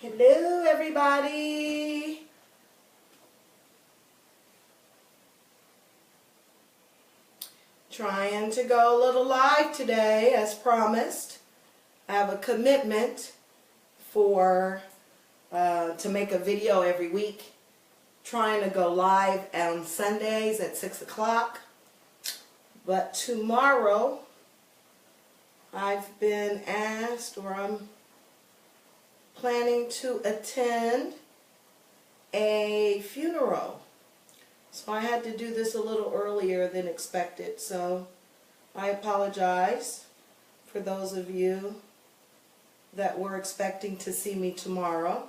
Hello, everybody. Trying to go a little live today, as promised. I have a commitment to make a video every week. Trying to go live on Sundays at 6 o'clock. But tomorrow, I've been asked, or I'm planning to attend a funeral. So I had to do this a little earlier than expected. So I apologize for those of you that were expecting to see me tomorrow.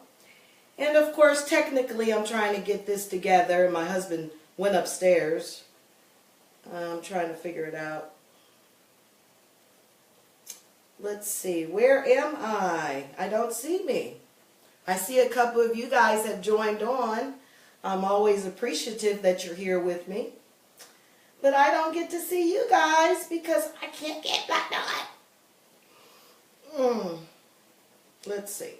And of course, technically, I'm trying to get this together. My husband went upstairs. I'm trying to figure it out. Let's see, where am I? I don't see me. I see a couple of you guys have joined on. I'm always appreciative that you're here with me. But I don't get to see you guys because I can't get back on. Let's see.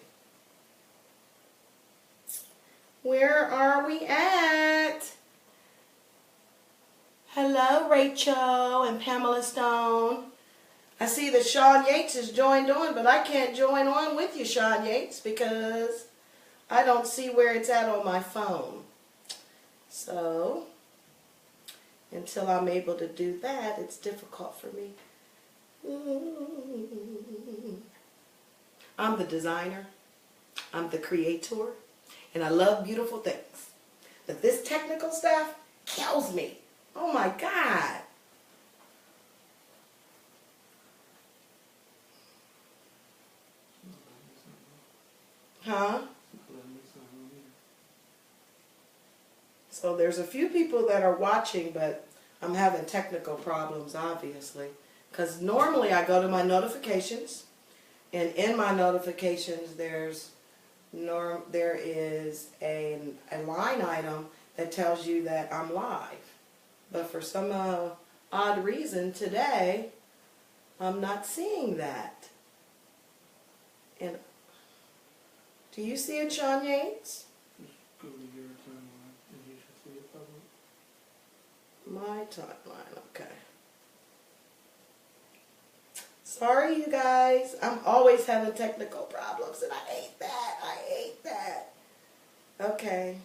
Where are we at? Hello, Rachel and Pamela Stone. I see that Sean Yates has joined on, but I can't join on with you, Sean Yates, because I don't see where it's at on my phone. So, until I'm able to do that, it's difficult for me. I'm the designer. I'm the creator. And I love beautiful things. But this technical stuff kills me. Oh my God. Huh? So there's a few people that are watching, but I'm having technical problems, obviously. Because normally I go to my notifications, and in my notifications there is a line item that tells you that I'm live. But for some odd reason today, I'm not seeing that. And do you see it, Sean Yates? Just go to your timeline and you should see it public. My timeline, okay. Sorry, you guys. I'm always having technical problems, and I hate that. I hate that. Okay.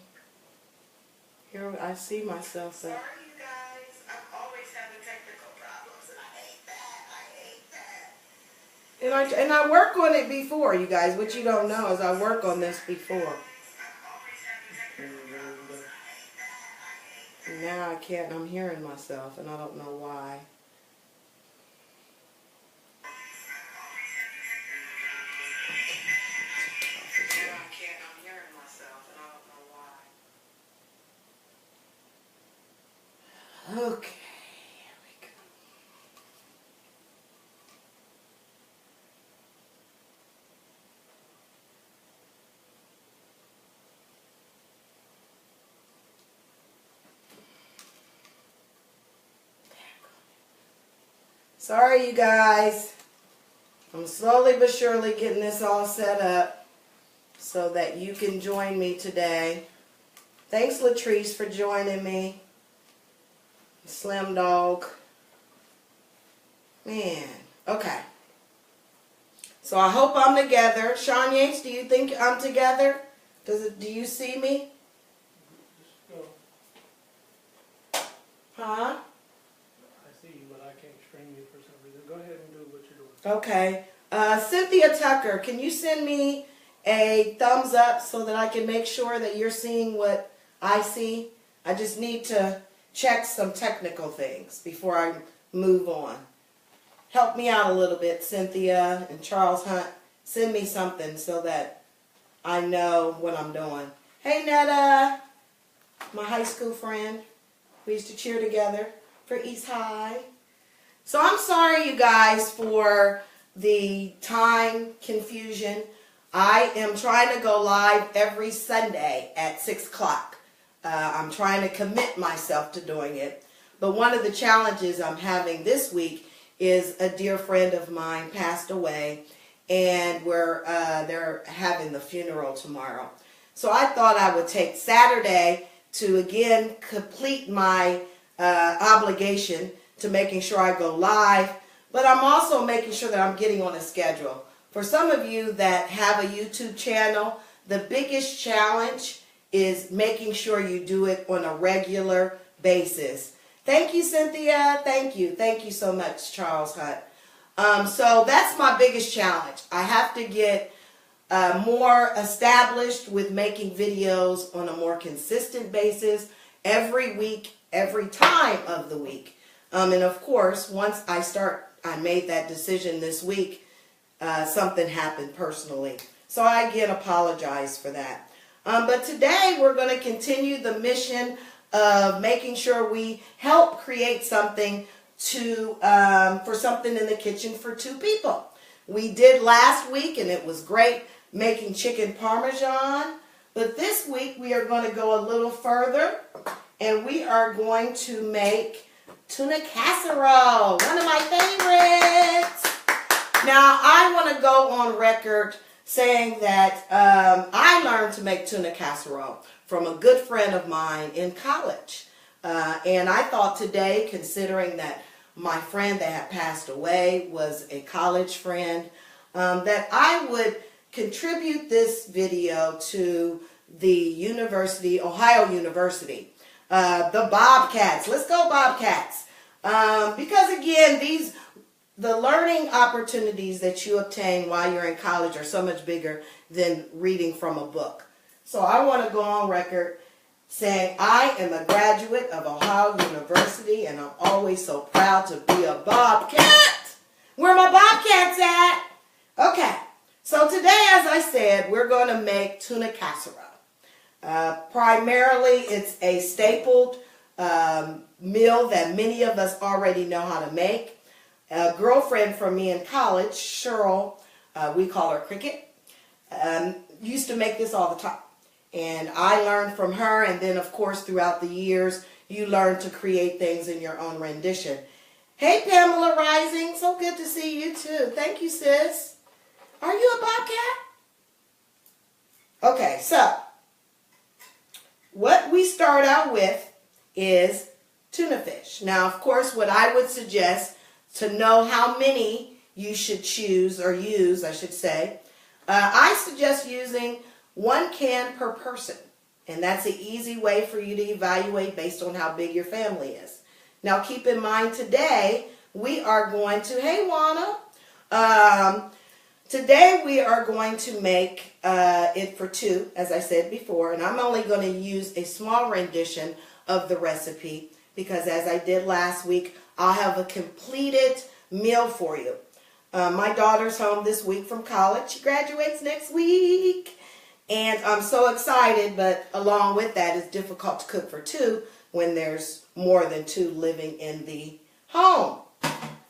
Here, I see myself. Sorry, you guys. I'm always having technical problems, and I hate that. I hate that. And I work on it before, you guys. What you don't know is I work on this before. And now I can't. I'm hearing myself, and I don't know why. Okay, here we go. Sorry, you guys. I'm slowly but surely getting this all set up so that you can join me today. Thanks, Latrice, for joining me. Slim Dog. Man. Okay. So I hope I'm together. Sean Yates, do you think I'm together? Do you see me? Just go. Huh? I see you, but I can't stream you for some reason. Go ahead and do what you're doing. Okay. Cynthia Tucker, can you send me a thumbs up so that I can make sure that you're seeing what I see? I just need to check some technical things before I move on. Help me out a little bit, Cynthia and Charles Hunt. Send me something so that I know what I'm doing. Hey, Netta, my high school friend. We used to cheer together for East High. So I'm sorry, you guys, for the time confusion. I am trying to go live every Sunday at 6 o'clock. I'm trying to commit myself to doing it. But one of the challenges I'm having this week is a dear friend of mine passed away, and they're having the funeral tomorrow. So I thought I would take Saturday to again complete my obligation to making sure I go live, but I'm also making sure that I'm getting on a schedule. For some of you that have a YouTube channel, the biggest challenge is making sure you do it on a regular basis. Thank you, Cynthia. Thank you. Thank you so much, Charles Hunt. So that's my biggest challenge. I have to get more established with making videos on a more consistent basis every week, every time of the week. And of course, once I made that decision this week, something happened personally. So I again apologize for that. But today we're going to continue the mission of making sure we help create something for something in the kitchen for 2 people. We did last week and it was great making chicken parmesan. But this week we are going to go a little further and we are going to make tuna casserole, one of my favorites. Now I want to go on record saying that I learned to make tuna casserole from a good friend of mine in college. And I thought today, considering that my friend that had passed away was a college friend, that I would contribute this video to the Ohio University. The Bobcats. Let's go Bobcats. Because again, the learning opportunities that you obtain while you're in college are so much bigger than reading from a book. So I want to go on record saying I am a graduate of Ohio University and I'm always so proud to be a Bobcat. Where are my Bobcats at? Okay, so today, as I said, we're going to make tuna casserole. Primarily, it's a stapled meal that many of us already know how to make. A girlfriend from me in college, Cheryl, we call her Cricket, used to make this all the time. And I learned from her, and then, of course, throughout the years, you learn to create things in your own rendition. Hey, Pamela Rising, so good to see you, too. Thank you, sis. Are you a Bobcat? Okay, so what we start out with is tuna fish. Now, of course, what I would suggest to know how many you should choose or use, I should say, I suggest using 1 can per person. And that's an easy way for you to evaluate based on how big your family is. Now, keep in mind today, we are going to, hey, Juana, today we are going to make it for 2, as I said before, and I'm only going to use a small rendition of the recipe because as I did last week, I'll have a completed meal for you. My daughter's home this week from college. She graduates next week. And I'm so excited, but along with that, it's difficult to cook for 2 when there's more than 2 living in the home.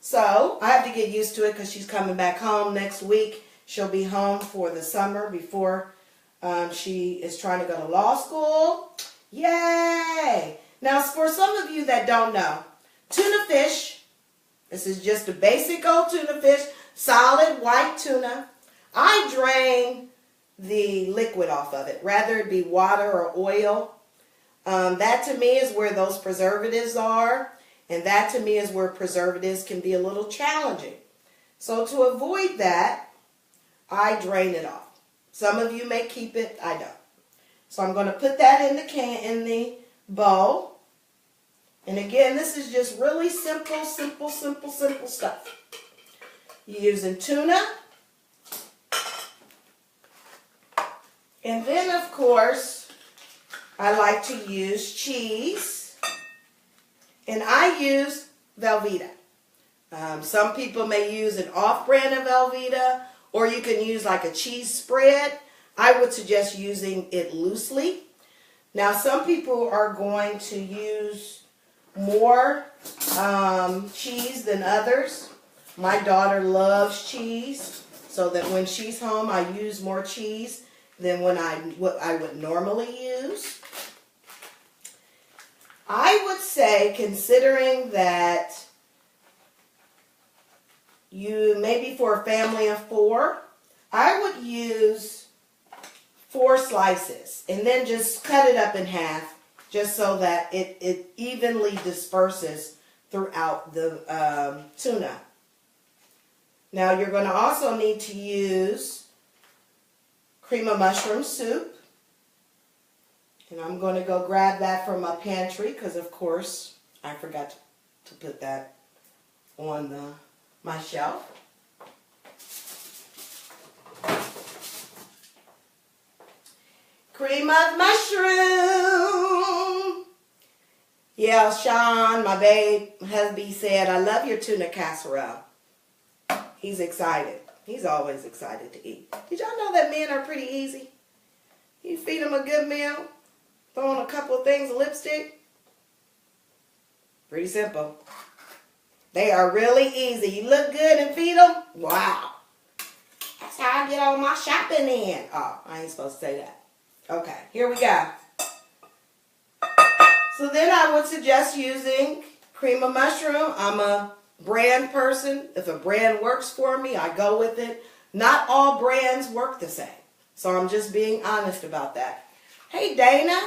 So I have to get used to it because she's coming back home next week. She'll be home for the summer before she is trying to go to law school. Yay! Now, for some of you that don't know, tuna fish, this is just a basic old tuna fish, solid white tuna. I drain the liquid off of it, rather it be water or oil. That to me is where those preservatives are, and that to me is where preservatives can be a little challenging. So to avoid that, I drain it off. Some of you may keep it, I don't. So I'm going to put that in the bowl. And again, this is just really simple stuff. You're using tuna. And then, of course, I like to use cheese. And I use Velveeta. Some people may use an off-brand of Velveeta, or you can use like a cheese spread. I would suggest using it loosely. Now, some people are going to use more cheese than others. My daughter loves cheese, so that when she's home, I use more cheese than what I would normally use. I would say, considering that you maybe for a family of 4, I would use 4 slices and then just cut it up in half just so that it evenly disperses throughout the tuna. Now you're going to also need to use cream of mushroom soup. And I'm going to go grab that from my pantry because, of course, I forgot to put that on my shelf. Cream of mushroom. Yeah, Sean, my babe, husband, said, I love your tuna casserole. He's excited. He's always excited to eat. Did y'all know that men are pretty easy? You feed them a good meal, throw on a couple of things of lipstick. Pretty simple. They are really easy. You look good and feed them. Wow. That's how I get all my shopping in. Oh, I ain't supposed to say that. Okay, here we go. So then I would suggest using cream of mushroom. I'm a brand person. If a brand works for me, I go with it. Not all brands work the same. So I'm just being honest about that. Hey, Dana.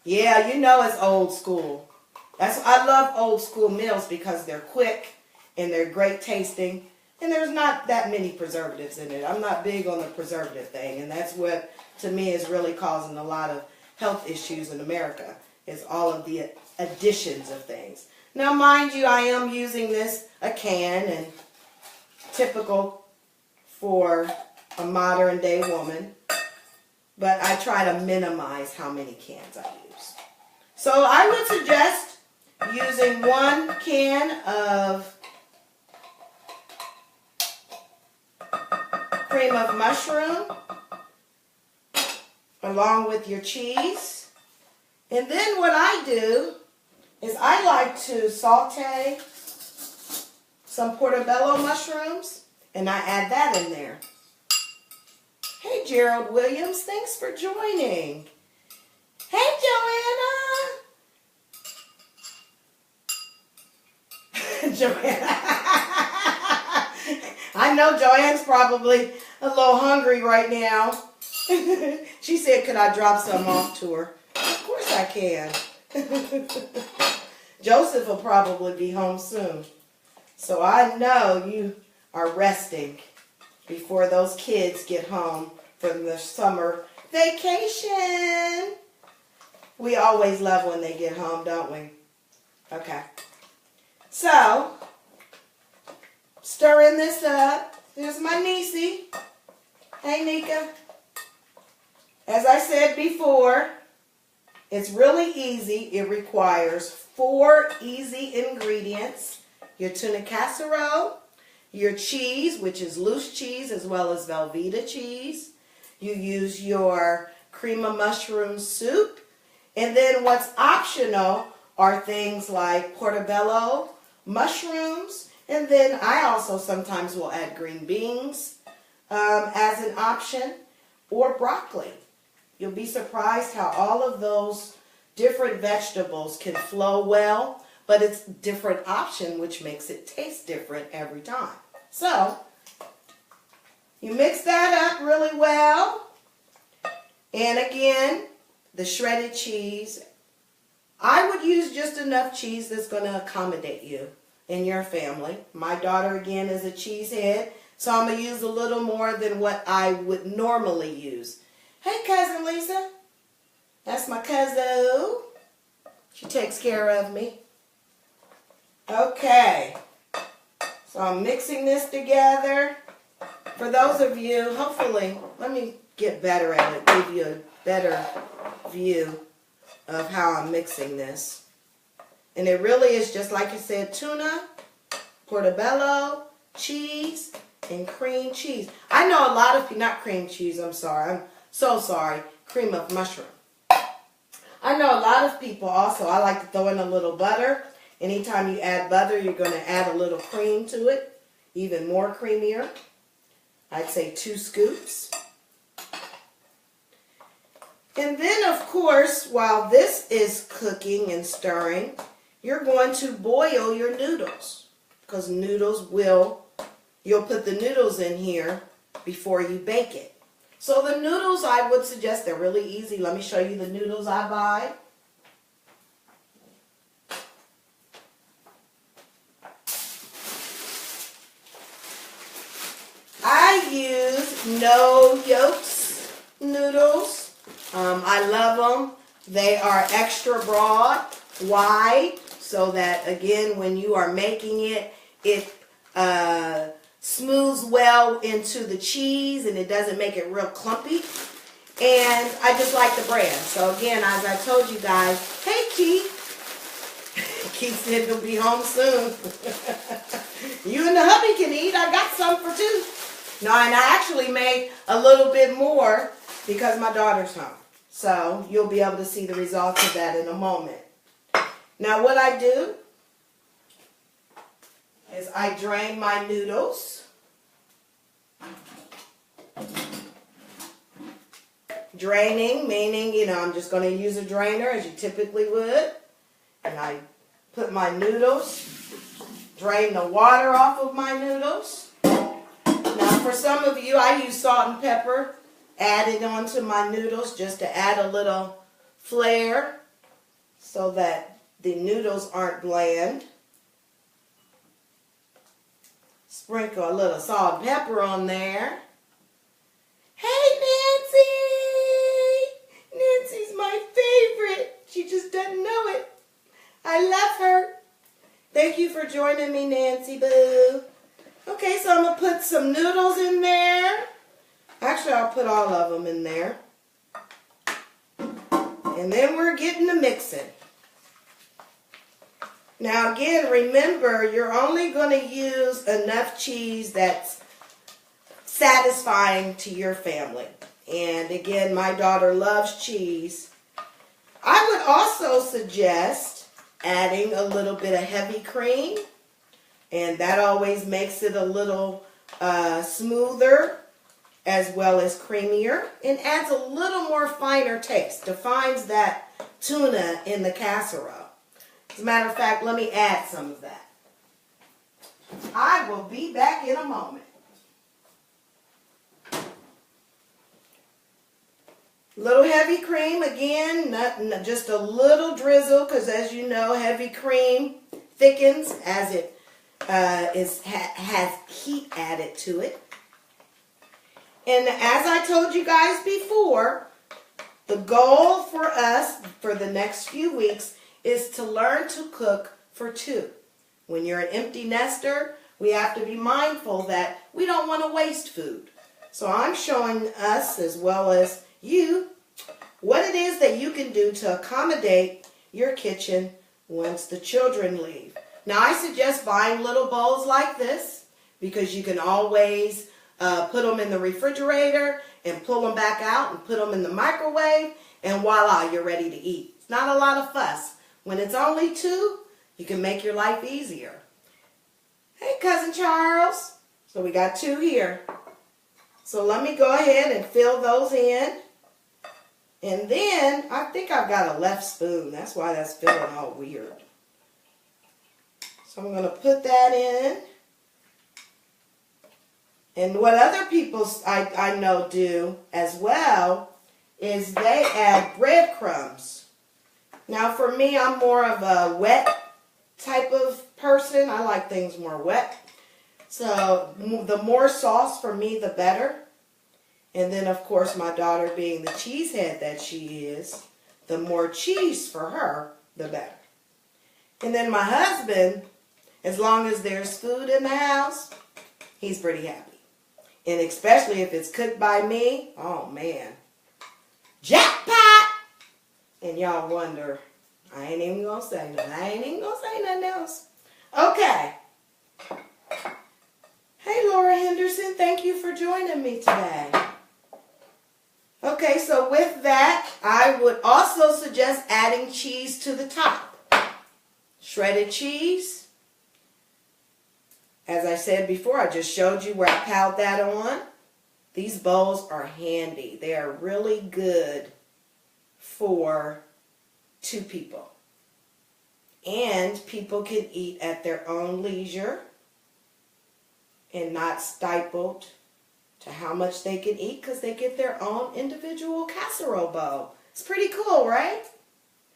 Yeah, you know it's old school. I love old school meals because they're quick and they're great tasting. And there's not that many preservatives in it. I'm not big on the preservative thing. And that's what, to me, is really causing a lot of health issues in America. Is all of the additions of things. Now, mind you, I am using a can, and typical for a modern day woman. But I try to minimize how many cans I use. So I would suggest using 1 can of cream of mushroom along with your cheese. And then what I do is I like to saute some portobello mushrooms and I add that in there. Hey, Gerald Williams, thanks for joining. Hey, Joanna. Joanna. I know Joanne's probably a little hungry right now. She said, could I drop some off to her? Of course I can. Joseph will probably be home soon. So I know you are resting before those kids get home from the summer vacation. We always love when they get home, don't we? Okay. So, stirring this up. There's my niecey. Hey, Nika. As I said before, it's really easy. It requires 4 easy ingredients. Your tuna casserole, your cheese, which is loose cheese as well as Velveeta cheese. You use your cream of mushroom soup. And then what's optional are things like portobello, mushrooms, and then I also sometimes will add green beans as an option, or broccoli. You'll be surprised how all of those different vegetables can flow well, but it's a different option, which makes it taste different every time. So, you mix that up really well. And again, the shredded cheese. I would use just enough cheese that's going to accommodate you and your family. My daughter, again, is a cheesehead, so I'm going to use a little more than what I would normally use. Hey, Cousin Lisa. That's my cousin. She takes care of me. Okay. So I'm mixing this together. For those of you, hopefully, let me get better at it, give you a better view of how I'm mixing this. And it really is just like I said, tuna, portobello, cheese, and cream cheese. I know a lot of people, not cream cheese, I'm sorry. I'm so sorry. Cream of mushroom. I know a lot of people also, I like to throw in a little butter. Anytime you add butter, you're going to add a little cream to it. Even more creamier. I'd say 2 scoops. And then, of course, while this is cooking and stirring, you're going to boil your noodles. Because noodles you'll put the noodles in here before you bake it. So the noodles, I would suggest, they're really easy. Let me show you the noodles I buy. I use no yolks noodles. I love them. They are extra broad, wide, so that again, when you are making it, it smooths well into the cheese and it doesn't make it real clumpy. And I just like the brand. So again, as I told you guys, hey Keith. Keith said he'll be home soon. You and the hubby can eat. I got some for two. No, and I actually made a little bit more because my daughter's home. So you'll be able to see the results of that in a moment. Now what I do is I drain my noodles. Draining, meaning, you know, I'm just going to use a drainer as you typically would. And I put my noodles, drain the water off of my noodles. Now for some of you, I use salt and pepper added onto my noodles just to add a little flair so that the noodles aren't bland. Sprinkle a little salt and pepper on there. Hey Nancy! Nancy's my favorite. She just doesn't know it. I love her. Thank you for joining me, Nancy Boo. Okay, so I'm going to put some noodles in there. Actually, I'll put all of them in there. And then we're getting to mixing. Now again, remember, you're only going to use enough cheese that's satisfying to your family. And again, my daughter loves cheese. I would also suggest adding a little bit of heavy cream. And that always makes it a little smoother as well as creamier and adds a little more finer taste, defines that tuna in the casserole. As a matter of fact, let me add some of that. I will be back in a moment. Little heavy cream, again, just a little drizzle, because as you know, heavy cream thickens as it has heat added to it. And as I told you guys before, the goal for us for the next few weeks is to learn to cook for two. When you're an empty nester, we have to be mindful that we don't want to waste food. So I'm showing us, as well as you, what it is that you can do to accommodate your kitchen once the children leave. Now I suggest buying little bowls like this because you can always put them in the refrigerator and pull them back out and put them in the microwave, and voila, you're ready to eat. It's not a lot of fuss. When it's only two, you can make your life easier. Hey, Cousin Charles. So we got two here. So let me go ahead and fill those in. And then, I think I've got a left spoon. That's why that's feeling all weird. So I'm going to put that in. And what other people I know do as well is they add breadcrumbs. Now for me, I'm more of a wet type of person. I like things more wet. So the more sauce for me, the better. And then of course my daughter being the cheesehead that she is, the more cheese for her, the better. And then my husband, as long as there's food in the house, he's pretty happy. And especially if it's cooked by me, oh man, jackpot! And y'all wonder, I ain't even gonna say nothing. I ain't even gonna say nothing else. Okay. Hey Laura Henderson, thank you for joining me today. Okay, so with that, I would also suggest adding cheese to the top. Shredded cheese. As I said before, I just showed you where I piled that on. These bowls are handy. They are really good for two people. And people can eat at their own leisure and not stifled to how much they can eat because they get their own individual casserole bowl. It's pretty cool, right?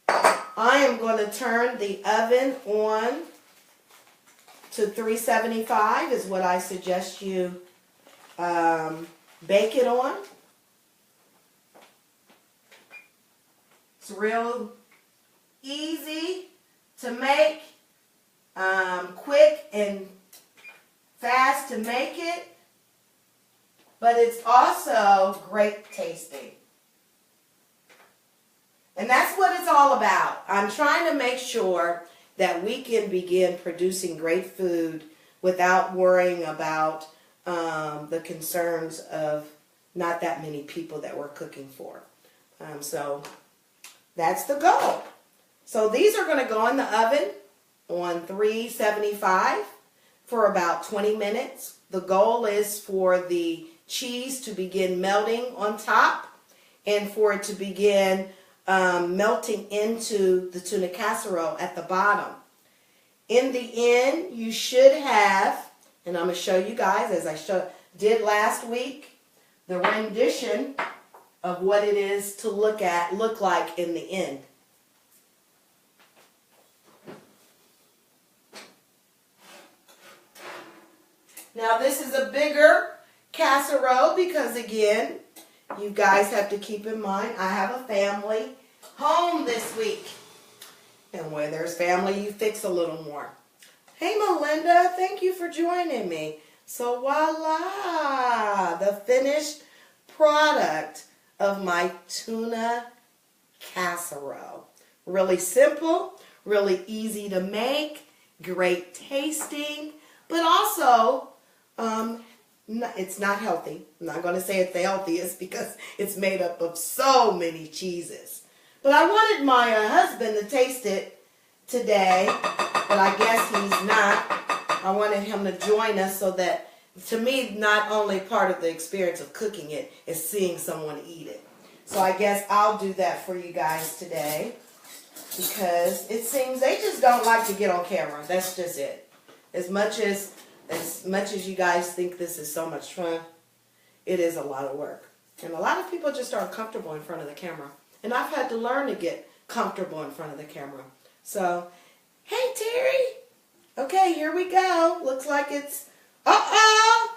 I am going to turn the oven on to 375 is what I suggest you bake it on. It's real easy to make, quick and fast to make it, but it's also great tasting. And that's what it's all about. I'm trying to make sure that we can begin producing great food without worrying about the concerns of not that many people that we're cooking for. So that's the goal. So these are going to go in the oven on 375 for about 20 minutes. The goal is for the cheese to begin melting on top and for it to begin melting into the tuna casserole at the bottom. In the end, you should have, and I'm going to show you guys as I did last week, the rendition of what it is to look like in the end. Now this is a bigger casserole because again, you guys have to keep in mind I have a family home this week. And where there's family, you fix a little more. Hey Melinda, thank you for joining me. So voila, the finished product of my tuna casserole. Really simple, really easy to make, great tasting, but also it's not healthy. I'm not going to say it's the healthiest because it's made up of so many cheeses. But I wanted my husband to taste it today, but I guess he's not. I wanted him to join us so that, to me, not only part of the experience of cooking it is seeing someone eat it. So I guess I'll do that for you guys today because it seems they just don't like to get on camera. That's just it. As much as you guys think this is so much fun, it is a lot of work. And a lot of people just aren't comfortable in front of the camera. And I've had to learn to get comfortable in front of the camera. So, hey Terry. Okay, here we go. Looks like it's, uh-oh.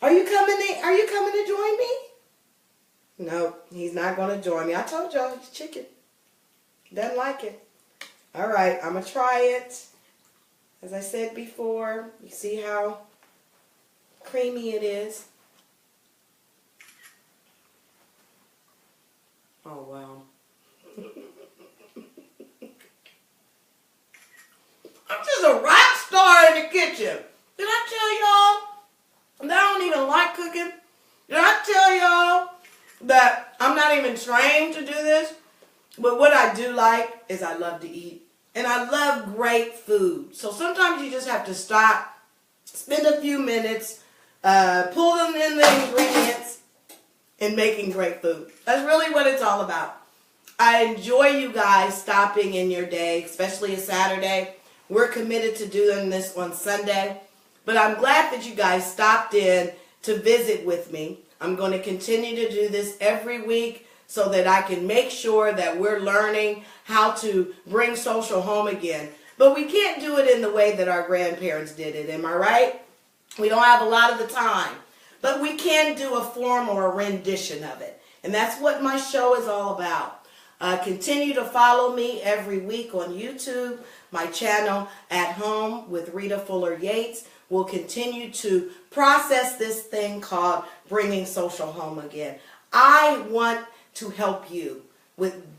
Are you coming to join me? No, he's not going to join me. I told y'all he's chicken. Doesn't like it. All right, I'm going to try it. As I said before, you see how creamy it is. Oh, wow. I'm just a rock star in the kitchen. Did I tell y'all that I don't even like cooking? Did I tell y'all that I'm not even trained to do this? But what I do like is I love to eat. And I love great food. So sometimes you just have to stop, spend a few minutes, pull them in the ingredients, and making great food. That's really what it's all about. I enjoy you guys stopping in your day, especially a Saturday. We're committed to doing this on Sunday. But I'm glad that you guys stopped in to visit with me. I'm going to continue to do this every week so that I can make sure that we're learning how to bring social home again. But we can't do it in the way that our grandparents did it, am I right? We don't have a lot of the time. But we can do a form or a rendition of it. And that's what my show is all about. Continue to follow me every week on YouTube. My channel, At Home with Rita Fuller-Yates, will continue to process this thing called bringing social home again. I want to help you,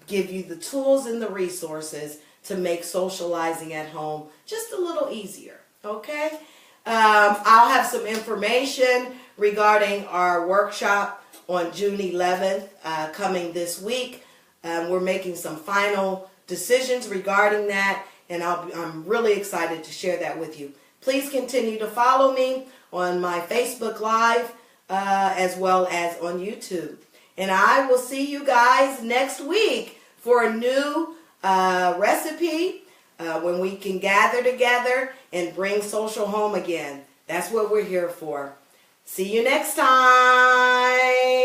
give you the tools and the resources to make socializing at home just a little easier, okay? I'll have some information regarding our workshop on June 11th coming this week. We're making some final decisions regarding that, and I'm really excited to share that with you. Please continue to follow me on my Facebook Live as well as on YouTube. And I will see you guys next week for a new recipe when we can gather together and bring social home again. That's what we're here for. See you next time.